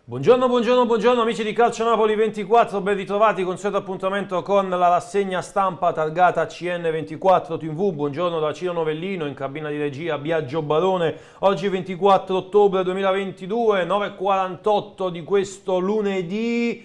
Buongiorno, buongiorno, buongiorno amici di Calcio Napoli 24, ben ritrovati, consueto appuntamento con la rassegna stampa targata CN24 TV. Buongiorno da Ciro Novellino, in cabina di regia Biagio Barone. Oggi 24 ottobre 2022, 9:48 di questo lunedì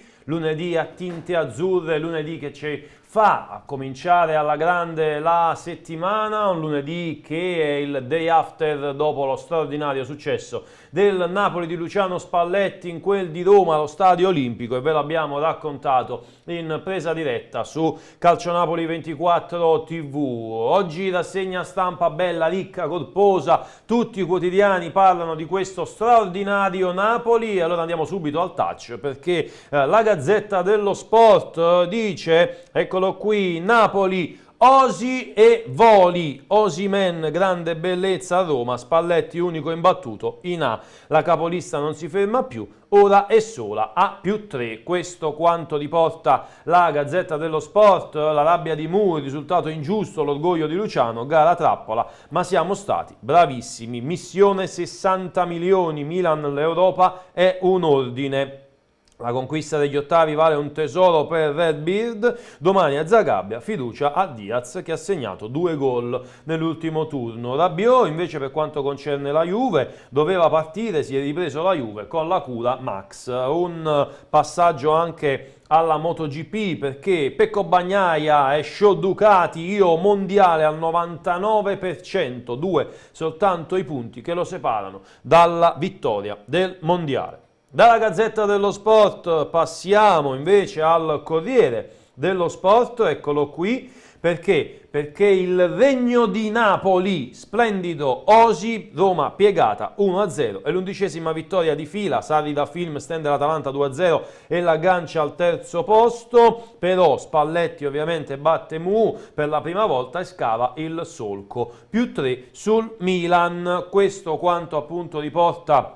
a tinte azzurre, lunedì che ci fa a cominciare alla grande la settimana, un lunedì che è il day after dopo lo straordinario successo del Napoli di Luciano Spalletti in quel di Roma allo Stadio Olimpico, e ve l'abbiamo raccontato in presa diretta su Calcio Napoli 24 TV. Oggi rassegna stampa bella, ricca, corposa, tutti i quotidiani parlano di questo straordinario Napoli, e allora andiamo subito al touch, perché la Gazzetta dello Sport dice, eccolo qui, Napoli, Osi e voli, Osimhen, grande bellezza a Roma, Spalletti unico imbattuto in A, la capolista non si ferma più, ora è sola a +3, questo quanto riporta la Gazzetta dello Sport. La rabbia di Mu, il risultato ingiusto, l'orgoglio di Luciano, gara trappola, ma siamo stati bravissimi, missione 60 milioni, Milan l'Europa è un ordine. La conquista degli ottavi vale un tesoro per Redbeard. Domani a Zagabria fiducia a Diaz, che ha segnato 2 gol nell'ultimo turno. Rabiot invece, per quanto concerne la Juve, doveva partire, si è ripreso la Juve con la cura Max. Un passaggio anche alla MotoGP, perché Pecco Bagnaia e Show Ducati, io mondiale al 99%, 2 soltanto i punti che lo separano dalla vittoria del mondiale. Dalla Gazzetta dello Sport passiamo invece al Corriere dello Sport, eccolo qui, perché il regno di Napoli, splendido Osi, Roma piegata 1-0, è l'11ª vittoria di fila, Sarri da Film stende l'Atalanta 2-0 e l'aggancia al terzo posto, però Spalletti ovviamente batte Mu per la prima volta e scava il solco, +3 sul Milan. Questo quanto appunto riporta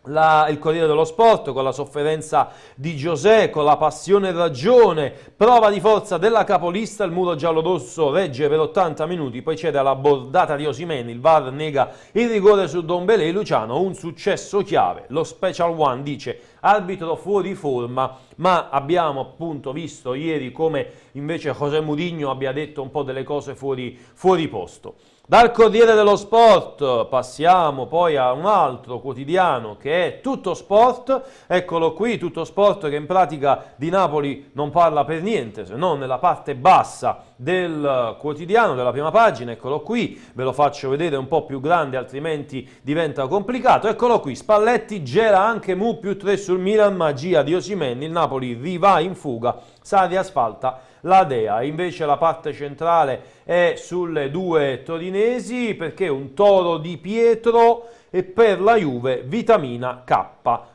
il Corriere dello Sport, con la sofferenza di José, con la passione e ragione, prova di forza della capolista, il muro giallorosso regge per 80 minuti, poi cede alla bordata di Osimhen, il VAR nega il rigore su Dombele, Luciano un successo chiave, lo Special One dice arbitro fuori forma, ma abbiamo appunto visto ieri come invece José Mourinho abbia detto un po' delle cose fuori posto. Dal Corriere dello Sport passiamo poi a un altro quotidiano che è Tutto Sport, eccolo qui, Tutto Sport, che in pratica di Napoli non parla per niente, se non nella parte bassa del quotidiano, della prima pagina, eccolo qui, ve lo faccio vedere un po' più grande altrimenti diventa complicato, eccolo qui, Spalletti gela anche Mu +3 sul Milan, magia di Osimhen, il Napoli rivà in fuga, Sarri asfalta la Dea. Invece la parte centrale è sulle due torinesi, perché un toro di Pietro e per la Juve vitamina K.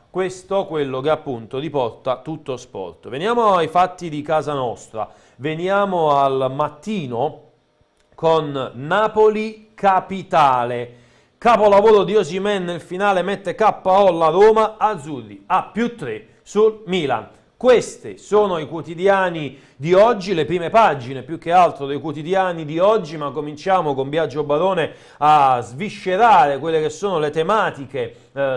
Questo quello che appunto riporta Tutto Sport. Veniamo ai fatti di casa nostra, veniamo al Mattino con Napoli Capitale. Capolavoro di Osimhen nel finale mette KO la Roma, azzurri a +3 sul Milan. Questi sono i quotidiani di oggi, le prime pagine più che altro dei quotidiani di oggi, ma cominciamo con Biagio Barone a sviscerare quelle che sono le tematiche,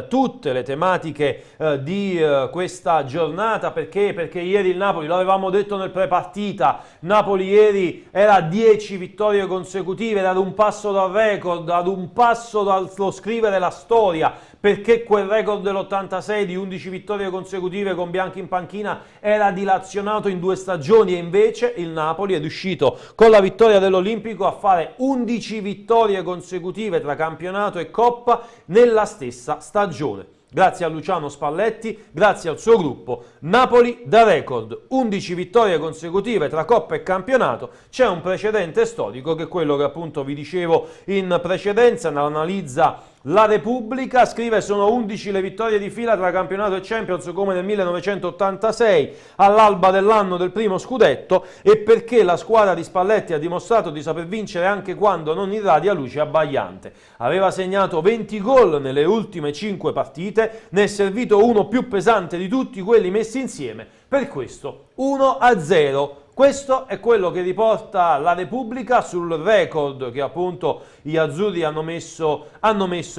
tutte le tematiche di questa giornata, perché ieri il Napoli, lo avevamo detto nel pre-partita, Napoli ieri era a 10 vittorie consecutive, era ad un passo dal record, ad un passo dallo scrivere la storia, perché quel record dell'86 di 11 vittorie consecutive con Bianchi in panchina era dilazionato in 2 stagioni, e invece il Napoli è riuscito con la vittoria dell'Olimpico a fare 11 vittorie consecutive tra campionato e Coppa nella stessa stagione. Grazie a Luciano Spalletti, grazie al suo gruppo, Napoli da record, 11 vittorie consecutive tra Coppa e campionato. C'è un precedente storico che è quello che appunto vi dicevo in precedenza, analizza La Repubblica, scrive sono 11 le vittorie di fila tra campionato e Champions come nel 1986 all'alba dell'anno del primo scudetto, e perché la squadra di Spalletti ha dimostrato di saper vincere anche quando non irradia luce abbagliante. Aveva segnato 20 gol nelle ultime 5 partite, ne è servito uno più pesante di tutti quelli messi insieme, per questo 1-0. Questo è quello che riporta La Repubblica sul record che appunto gli azzurri hanno messo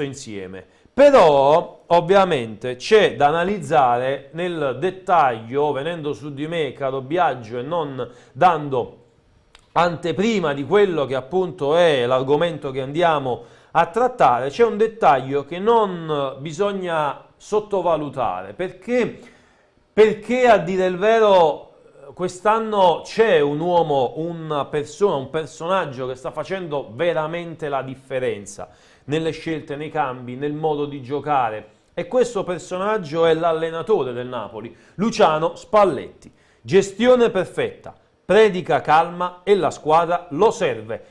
insieme. Però ovviamente c'è da analizzare nel dettaglio, venendo su di me, caro Biagio, e non dando anteprima di quello che appunto è l'argomento che andiamo a trattare. C'è un dettaglio che non bisogna sottovalutare, perché a dire il vero quest'anno c'è un uomo, una persona, un personaggio che sta facendo veramente la differenza nelle scelte, nei cambi, nel modo di giocare, e questo personaggio è l'allenatore del Napoli, Luciano Spalletti. Gestione perfetta, predica calma e la squadra lo segue.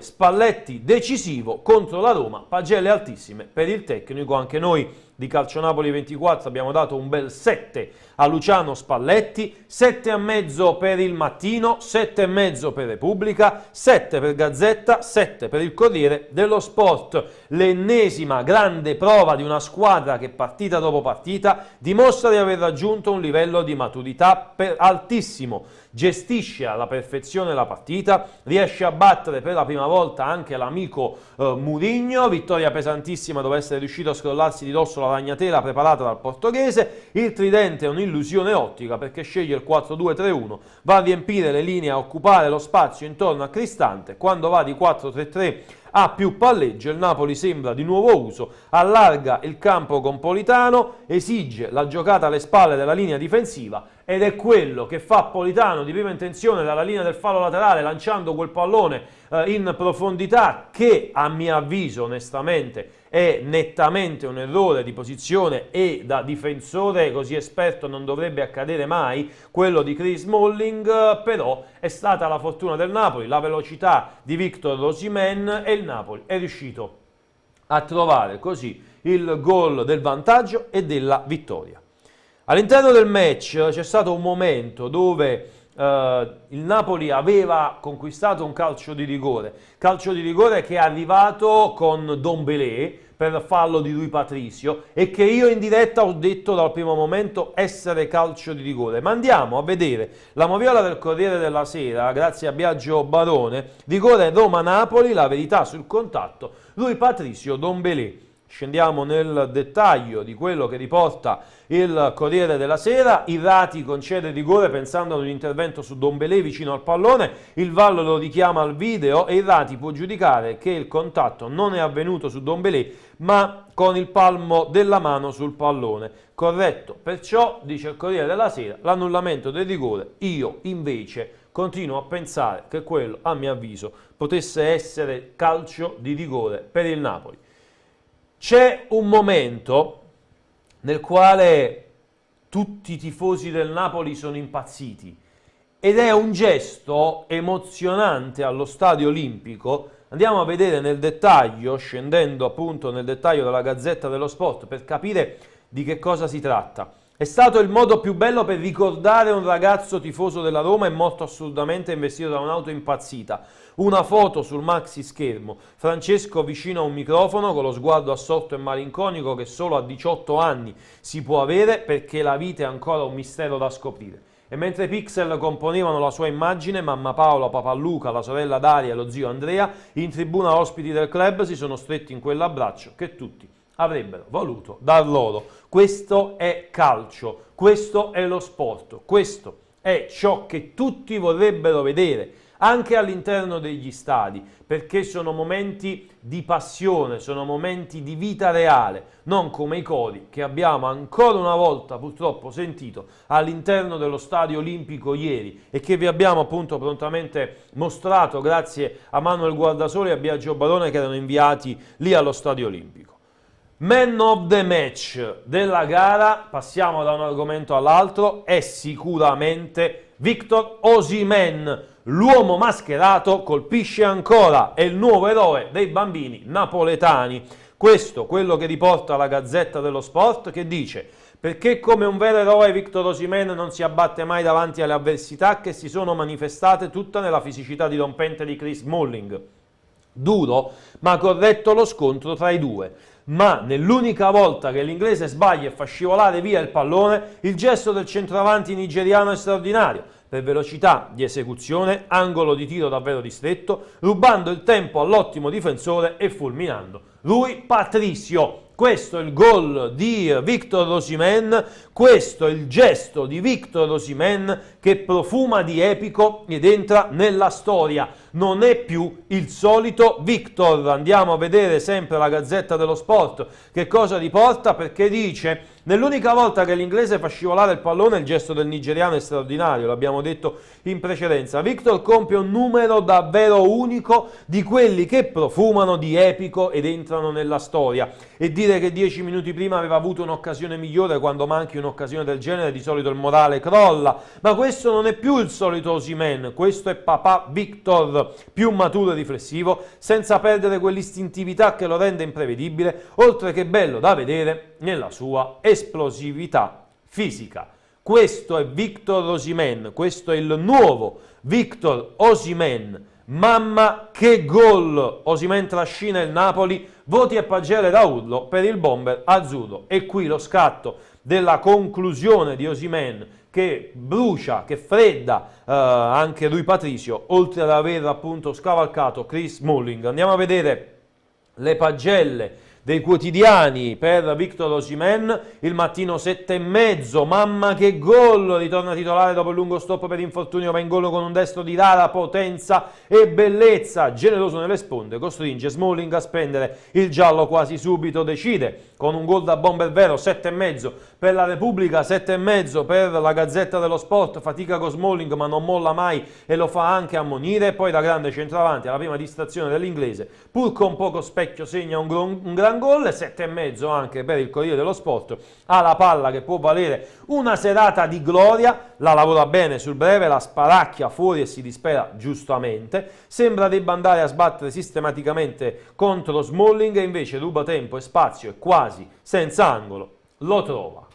Spalletti decisivo contro la Roma, pagelle altissime per il tecnico. Anche noi di Calcionapoli 24 abbiamo dato un bel 7 a Luciano Spalletti, 7,5 per il Mattino, 7,5 per Repubblica, 7 per Gazzetta, 7 per il Corriere dello Sport. L'ennesima grande prova di una squadra che partita dopo partita dimostra di aver raggiunto un livello di maturità altissimo, gestisce alla perfezione la partita, riesce a battere per la prima volta anche l'amico Mourinho, vittoria pesantissima dopo essere riuscito a scrollarsi di dosso la ragnatela preparata dal portoghese. Il tridente è un'illusione ottica perché sceglie il 4-2-3-1, va a riempire le linee, a occupare lo spazio intorno a Cristante. Quando va di 4-3-3 ha più palleggio, il Napoli sembra di nuovo uso, allarga il campo con Politano, esige la giocata alle spalle della linea difensiva, ed è quello che fa Politano di prima intenzione dalla linea del fallo laterale, lanciando quel pallone in profondità, che a mio avviso onestamente è nettamente un errore di posizione e da difensore così esperto non dovrebbe accadere mai, quello di Chris Smalling. Però è stata la fortuna del Napoli, la velocità di Victor Osimhen, e il Napoli è riuscito a trovare così il gol del vantaggio e della vittoria. All'interno del match c'è stato un momento dove il Napoli aveva conquistato un calcio di rigore che è arrivato con Dombelé per fallo di Rui Patricio, e che io in diretta ho detto dal primo momento essere calcio di rigore. Ma andiamo a vedere la moviola del Corriere della Sera, grazie a Biagio Barone: rigore Roma-Napoli, la verità sul contatto, Rui Patricio Dombelé. Scendiamo nel dettaglio di quello che riporta il Corriere della Sera. Irrati concede rigore pensando ad un intervento su Dombelé vicino al pallone, il VAR lo richiama al video e Irrati può giudicare che il contatto non è avvenuto su Dombelé ma con il palmo della mano sul pallone. Corretto, perciò, dice il Corriere della Sera, l'annullamento del rigore. Io invece continuo a pensare che quello, a mio avviso, potesse essere calcio di rigore per il Napoli. C'è un momento nel quale tutti i tifosi del Napoli sono impazziti ed è un gesto emozionante allo Stadio Olimpico. Andiamo a vedere nel dettaglio, scendendo appunto nel dettaglio della Gazzetta dello Sport, per capire di che cosa si tratta. È stato il modo più bello per ricordare un ragazzo tifoso della Roma e morto assurdamente investito da un'auto impazzita. Una foto sul maxi schermo, Francesco vicino a un microfono con lo sguardo assorto e malinconico che solo a 18 anni si può avere, perché la vita è ancora un mistero da scoprire. E mentre i pixel componevano la sua immagine, mamma Paola, papà Luca, la sorella Daria e lo zio Andrea, in tribuna ospiti del club, si sono stretti in quell'abbraccio che tutti avrebbero voluto dar loro. Questo è calcio, questo è lo sport, questo è ciò che tutti vorrebbero vedere anche all'interno degli stadi, perché sono momenti di passione, sono momenti di vita reale, non come i cori che abbiamo ancora una volta purtroppo sentito all'interno dello Stadio Olimpico ieri e che vi abbiamo appunto prontamente mostrato grazie a Manuel Guardasole e a Biagio Barone, che erano inviati lì allo Stadio Olimpico. Man of the match della gara, passiamo da un argomento all'altro, è sicuramente Victor Osimhen. L'uomo mascherato colpisce ancora, è il nuovo eroe dei bambini napoletani. Questo, quello che riporta la Gazzetta dello Sport, che dice: perché come un vero eroe Victor Osimhen non si abbatte mai davanti alle avversità che si sono manifestate tutta nella fisicità dirompente di Chris Smalling. Duro ma corretto lo scontro tra i due, ma nell'unica volta che l'inglese sbaglia e fa scivolare via il pallone, il gesto del centravanti nigeriano è straordinario, per velocità di esecuzione, angolo di tiro davvero ristretto, rubando il tempo all'ottimo difensore e fulminando Rui Patricio. Questo è il gol di Victor Osimhen, questo è il gesto di Victor Osimhen che profuma di epico ed entra nella storia. Non è più il solito Victor. Andiamo a vedere sempre la Gazzetta dello Sport che cosa riporta, perché dice: nell'unica volta che l'inglese fa scivolare il pallone, il gesto del nigeriano è straordinario, l'abbiamo detto in precedenza. Victor compie un numero davvero unico di quelli che profumano di epico ed entrano nella storia. E dire che 10 minuti prima aveva avuto un'occasione migliore, quando manchi un'occasione del genere di solito il morale crolla. Ma questo non è più il solito Osimhen, questo è papà Victor, più maturo e riflessivo, senza perdere quell'istintività che lo rende imprevedibile, oltre che bello da vedere nella sua esplosività fisica. Questo è Victor Osimhen, questo è il nuovo Victor Osimhen. Mamma che gol! Osimhen trascina il Napoli, voti e pagelle da urlo per il bomber azzurro. E qui lo scatto della conclusione di Osimhen, che brucia, che fredda anche Rui Patricio, oltre ad aver appunto scavalcato Chris Smalling. Andiamo a vedere le pagelle dei quotidiani per Victor Osimhen. Il Mattino 7,5, mamma che gol, ritorna titolare dopo il lungo stop per infortunio, va in gol con un destro di rara potenza e bellezza, generoso nelle sponde, costringe Smalling a spendere il giallo quasi subito, decide con un gol da bomber vero. 7,5 per la Repubblica, 7,5 per la Gazzetta dello Sport, fatica con Smalling ma non molla mai e lo fa anche ammonire. Poi da grande centravanti alla prima distrazione dell'inglese, pur con poco specchio segna un gran gol. 7,5 anche per il Corriere dello Sport, ha la palla che può valere una serata di gloria, la lavora bene sul breve, la sparacchia fuori e si dispera giustamente, sembra debba andare a sbattere sistematicamente contro Smalling e invece ruba tempo e spazio e quasi senza angolo lo trova.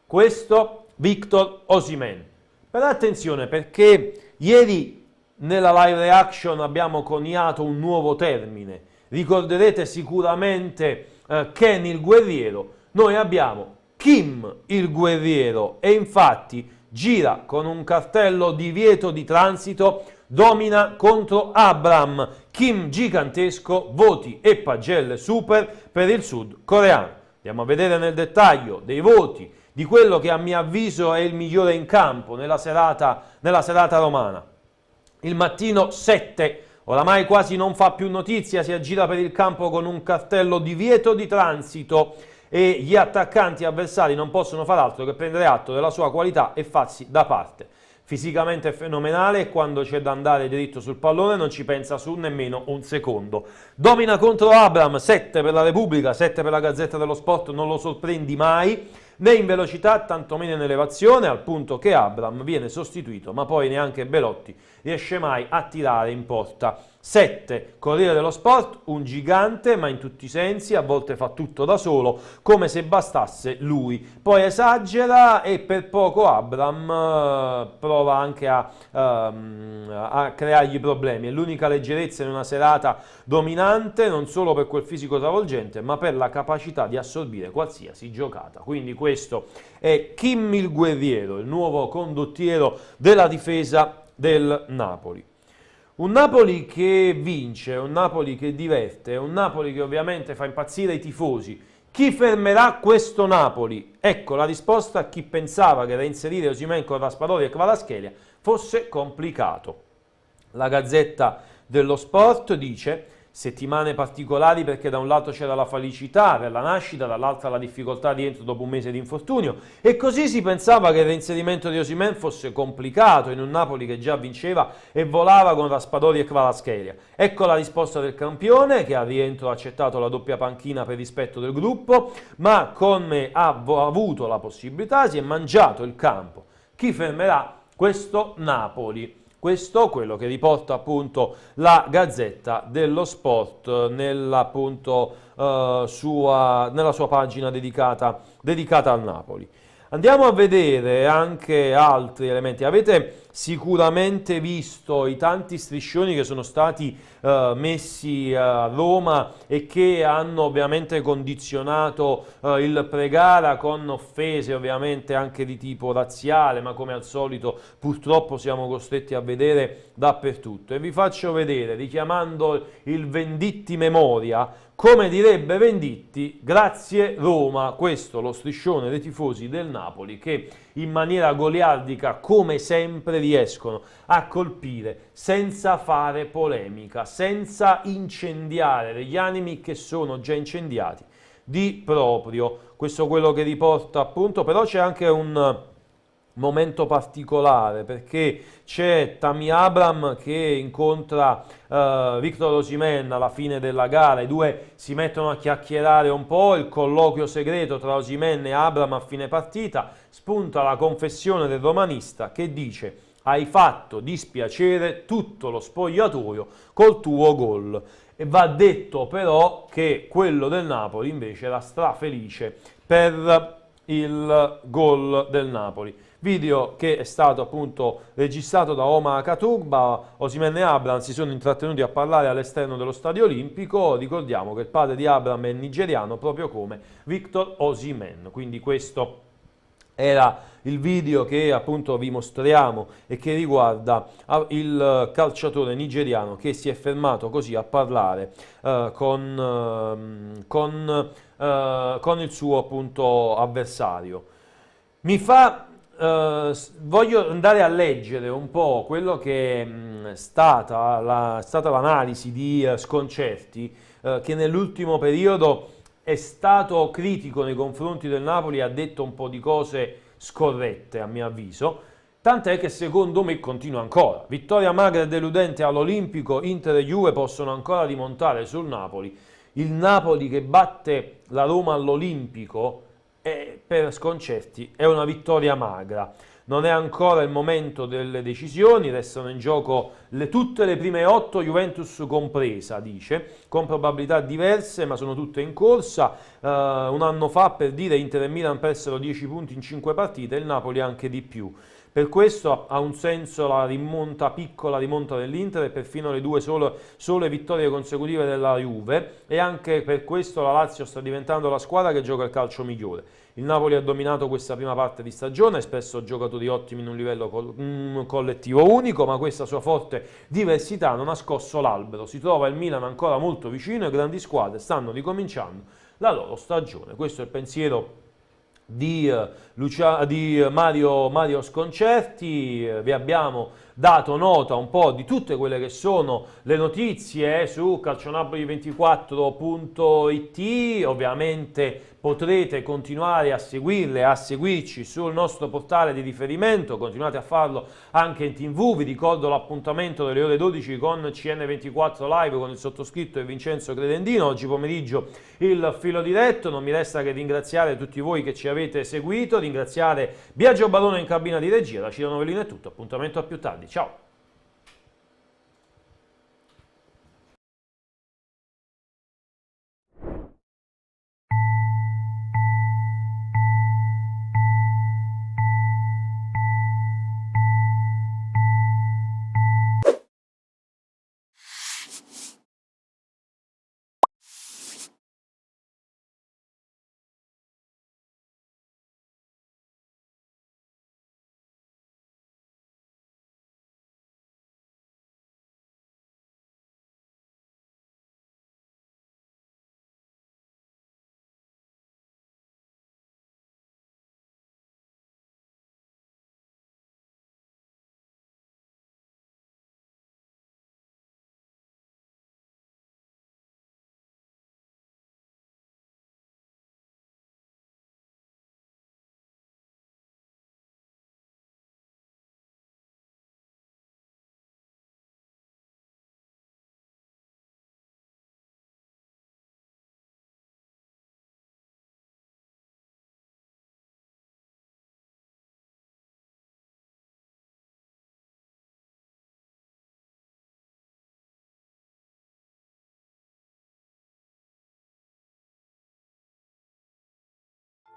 Questo Victor Osimhen. Però attenzione, perché ieri nella live reaction abbiamo coniato un nuovo termine. Ricorderete sicuramente Ken il guerriero, noi abbiamo Kim il guerriero, e infatti gira con un cartello divieto di transito, domina contro Abram. Kim gigantesco, voti e pagelle super per il sudcoreano. Andiamo a vedere nel dettaglio dei voti di quello che a mio avviso è il migliore in campo nella serata romana. Il Mattino 7, oramai quasi non fa più notizia, si aggira per il campo con un cartello divieto di transito e gli attaccanti avversari non possono far altro che prendere atto della sua qualità e farsi da parte. Fisicamente è fenomenale e quando c'è da andare dritto sul pallone non ci pensa su nemmeno un secondo. Domina contro Abram, 7 per la Repubblica, 7 per la Gazzetta dello Sport, non lo sorprendi mai, né in velocità, tantomeno in elevazione, al punto che Abram viene sostituito, ma poi neanche Belotti riesce mai a tirare in porta. 7, Corriere dello Sport, un gigante, ma in tutti i sensi, a volte fa tutto da solo, come se bastasse lui. Poi esagera e per poco Abram prova anche a creargli problemi. È l'unica leggerezza in una serata dominante, non solo per quel fisico travolgente, ma per la capacità di assorbire qualsiasi giocata. Quindi questo è Kim il guerriero, il nuovo condottiero della difesa del Napoli. Un Napoli che vince, un Napoli che diverte, un Napoli che ovviamente fa impazzire i tifosi. Chi fermerà questo Napoli? Ecco la risposta a chi pensava che reinserire Osimhen con Raspadori e Kvaratskhelia fosse complicato. La Gazzetta dello Sport dice: settimane particolari perché da un lato c'era la felicità per la nascita, dall'altra la difficoltà di rientro dopo un mese di infortunio, e così si pensava che il reinserimento di Osimhen fosse complicato in un Napoli che già vinceva e volava con Raspadori e Kvaratskhelia. Ecco la risposta del campione, che al rientro ha accettato la doppia panchina per rispetto del gruppo, ma come ha avuto la possibilità si è mangiato il campo. Chi fermerà questo Napoli? Questo è quello che riporta appunto la Gazzetta dello Sport nella sua pagina dedicata al Napoli. Andiamo a vedere anche altri elementi. Avete sicuramente visto i tanti striscioni che sono stati messi a Roma e che hanno ovviamente condizionato il pre-gara con offese ovviamente anche di tipo razziale, ma come al solito purtroppo siamo costretti a vedere dappertutto. E vi faccio vedere, richiamando il Venditti memoria, come direbbe Venditti, grazie Roma, questo lo striscione dei tifosi del Napoli che in maniera goliardica come sempre riescono a colpire senza fare polemica, senza incendiare degli animi che sono già incendiati di proprio. Questo è quello che riporta appunto, però c'è anche un momento particolare perché c'è Tammy Abraham che incontra Victor Osimhen alla fine della gara, i due si mettono a chiacchierare un po', il colloquio segreto tra Osimhen e Abraham a fine partita, spunta la confessione del romanista che dice: hai fatto dispiacere tutto lo spogliatoio col tuo gol. E va detto però che quello del Napoli invece era strafelice per il gol del Napoli. Video che è stato appunto registrato da Omar Katurba. Osimhen e Abraham si sono intrattenuti a parlare all'esterno dello stadio olimpico. Ricordiamo che il padre di Abraham è nigeriano proprio come Victor Osimhen, quindi questo era il video che appunto vi mostriamo e che riguarda il calciatore nigeriano che si è fermato così a parlare con il suo appunto avversario. Voglio andare a leggere un po' quello che è stata l'analisi di Sconcerti, che nell'ultimo periodo è stato critico nei confronti del Napoli, ha detto un po' di cose scorrette a mio avviso, tant'è che secondo me continua ancora. Vittoria magra e deludente all'Olimpico, Inter e Juve possono ancora rimontare sul Napoli. Il Napoli che batte la Roma all'Olimpico per Sconcerti è una vittoria magra. Non è ancora il momento delle decisioni, restano in gioco tutte le prime 8, Juventus compresa, dice, con probabilità diverse, ma sono tutte in corsa. Un anno fa, per dire, Inter e Milan persero 10 punti in 5 partite, il Napoli anche di più. Per questo ha un senso la piccola rimonta dell'Inter e perfino le due sole vittorie consecutive della Juve, e anche per questo la Lazio sta diventando la squadra che gioca il calcio migliore. Il Napoli ha dominato questa prima parte di stagione, ha spesso giocatori ottimi in un livello collettivo unico, ma questa sua forte diversità non ha scosso l'albero. Si trova il Milan ancora molto vicino e grandi squadre stanno ricominciando la loro stagione. Questo è il pensiero di Mario Sconcerti. Vi abbiamo dato nota un po' di tutte quelle che sono le notizie su calcionapoli24.it. Ovviamente potrete continuare a seguirle, a seguirci sul nostro portale di riferimento, continuate a farlo anche in TV. Vi ricordo l'appuntamento delle ore 12 con CN24 Live con il sottoscritto e Vincenzo Credendino. Oggi pomeriggio il filo diretto. Non mi resta che ringraziare tutti voi che ci avete seguito, ringraziare Biagio Barone in cabina di regia. Da Ciro Novellino è tutto, appuntamento a più tardi, ciao!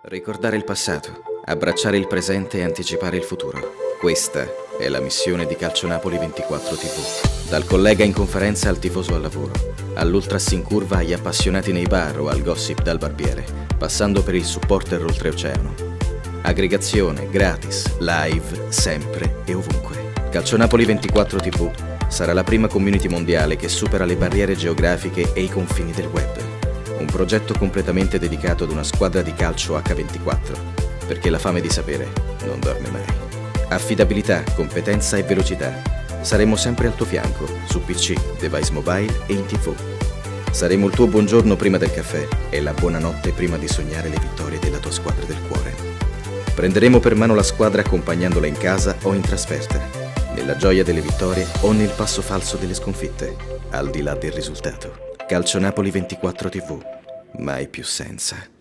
Ricordare il passato, abbracciare il presente e anticipare il futuro. Questa è la missione di Calcio Napoli 24 TV. Dal collega in conferenza al tifoso al lavoro, all'ultras in curva agli appassionati nei bar o al gossip dal barbiere, passando per il supporter oltreoceano. Aggregazione, gratis, live, sempre e ovunque. Calcio Napoli 24 TV sarà la prima community mondiale che supera le barriere geografiche e i confini del web. Un progetto completamente dedicato ad una squadra di calcio H24, perché la fame di sapere non dorme mai. Affidabilità, competenza e velocità. Saremo sempre al tuo fianco, su PC, device mobile e in TV. Saremo il tuo buongiorno prima del caffè e la buonanotte prima di sognare le vittorie della tua squadra del cuore. Prenderemo per mano la squadra accompagnandola in casa o in trasferta, nella gioia delle vittorie o nel passo falso delle sconfitte, al di là del risultato. Calcio Napoli 24 TV, mai più senza.